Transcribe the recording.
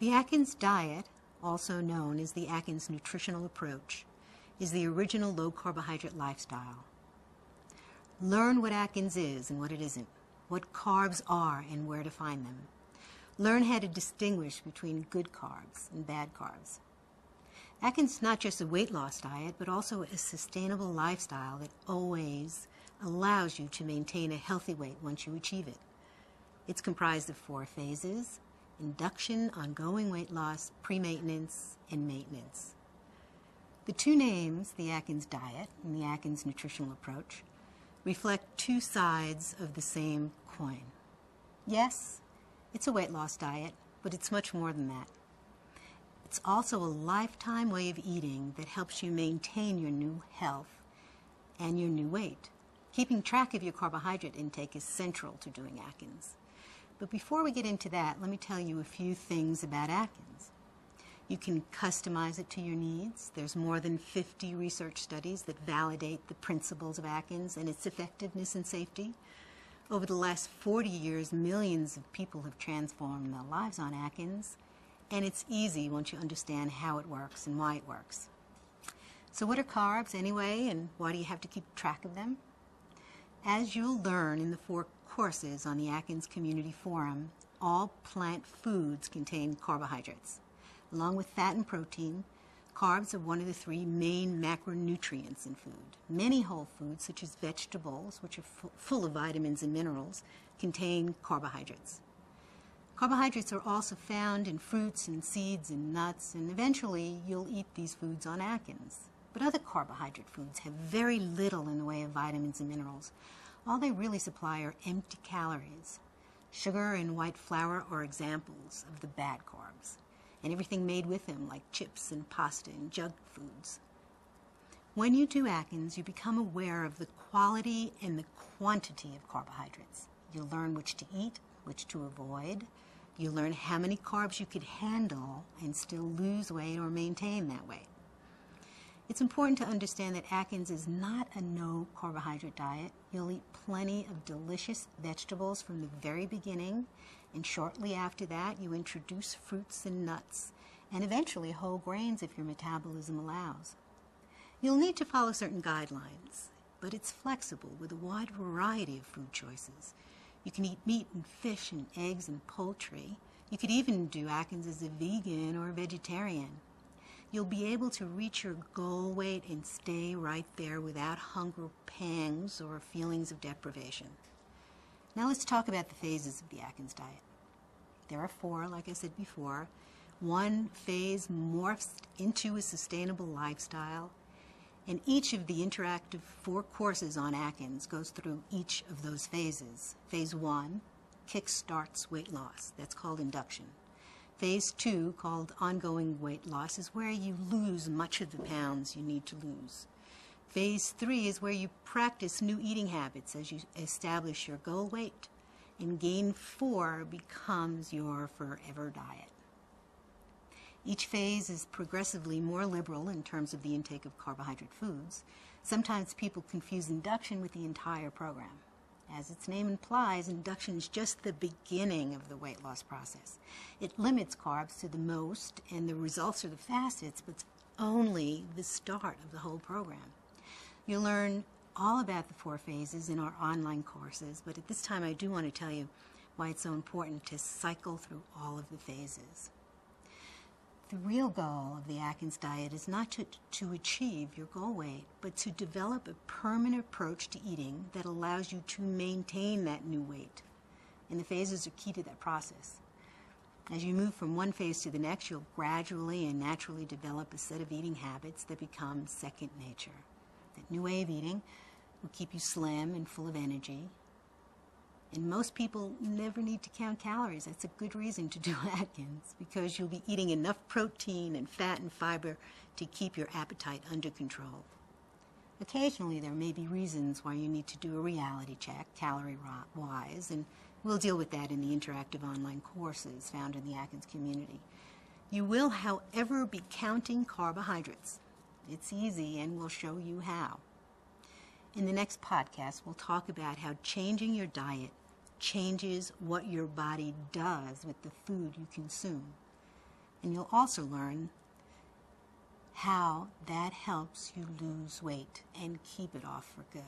The Atkins diet, also known as the Atkins nutritional approach, is the original low-carbohydrate lifestyle. Learn what Atkins is and what it isn't, what carbs are and where to find them. Learn how to distinguish between good carbs and bad carbs. Atkins is not just a weight loss diet, but also a sustainable lifestyle that always allows you to maintain a healthy weight once you achieve it. It's comprised of 4 phases: induction, ongoing weight loss, pre-maintenance, and maintenance. The 2 names, the Atkins diet and the Atkins nutritional approach, reflect 2 sides of the same coin. Yes, it's a weight loss diet, but it's much more than that. It's also a lifetime way of eating that helps you maintain your new health and your new weight. Keeping track of your carbohydrate intake is central to doing Atkins. But before we get into that, let me tell you a few things about Atkins. You can customize it to your needs. There's more than 50 research studies that validate the principles of Atkins and its effectiveness and safety. Over the last 40 years, millions of people have transformed their lives on Atkins, and it's easy once you understand how it works and why it works. So what are carbs anyway, and why do you have to keep track of them? As you'll learn in the 4 courses on the Atkins Community Forum, all plant foods contain carbohydrates. Along with fat and protein, carbs are one of the 3 main macronutrients in food. Many whole foods, such as vegetables, which are full of vitamins and minerals, contain carbohydrates. Carbohydrates are also found in fruits and seeds and nuts, and eventually you'll eat these foods on Atkins. But other carbohydrate foods have very little in the way of vitamins and minerals. All they really supply are empty calories. Sugar and white flour are examples of the bad carbs, and everything made with them, like chips and pasta and junk foods. When you do Atkins, you become aware of the quality and the quantity of carbohydrates. You'll learn which to eat, which to avoid. You'll learn how many carbs you could handle and still lose weight or maintain that weight. It's important to understand that Atkins is not a no-carbohydrate diet. You'll eat plenty of delicious vegetables from the very beginning, and shortly after that you introduce fruits and nuts, and eventually whole grains if your metabolism allows. You'll need to follow certain guidelines, but it's flexible with a wide variety of food choices. You can eat meat and fish and eggs and poultry. You could even do Atkins as a vegan or a vegetarian. You'll be able to reach your goal weight and stay right there without hunger pangs or feelings of deprivation. Now let's talk about the phases of the Atkins diet. There are 4, like I said before. 1 phase morphs into a sustainable lifestyle, and each of the interactive 4 courses on Atkins goes through each of those phases. Phase 1 kickstarts weight loss. That's called induction. Phase 2, called ongoing weight loss, is where you lose much of the pounds you need to lose. Phase 3 is where you practice new eating habits as you establish your goal weight, and Gain 4 becomes your forever diet. Each phase is progressively more liberal in terms of the intake of carbohydrate foods. Sometimes people confuse induction with the entire program. As its name implies, induction is just the beginning of the weight loss process. It limits carbs to the most, and the results are the fastest, but it's only the start of the whole program. You'll learn all about the 4 phases in our online courses, but at this time I do want to tell you why it's so important to cycle through all of the phases. The real goal of the Atkins diet is not to achieve your goal weight, but to develop a permanent approach to eating that allows you to maintain that new weight. And the phases are key to that process. As you move from one phase to the next, you'll gradually and naturally develop a set of eating habits that become second nature. That new way of eating will keep you slim and full of energy. And most people never need to count calories. That's a good reason to do Atkins, because you'll be eating enough protein and fat and fiber to keep your appetite under control. Occasionally there may be reasons why you need to do a reality check, calorie-wise, and we'll deal with that in the interactive online courses found in the Atkins community. You will, however, be counting carbohydrates. It's easy, and we'll show you how. In the next podcast, we'll talk about how changing your diet changes what your body does with the food you consume. And you'll also learn how that helps you lose weight and keep it off for good.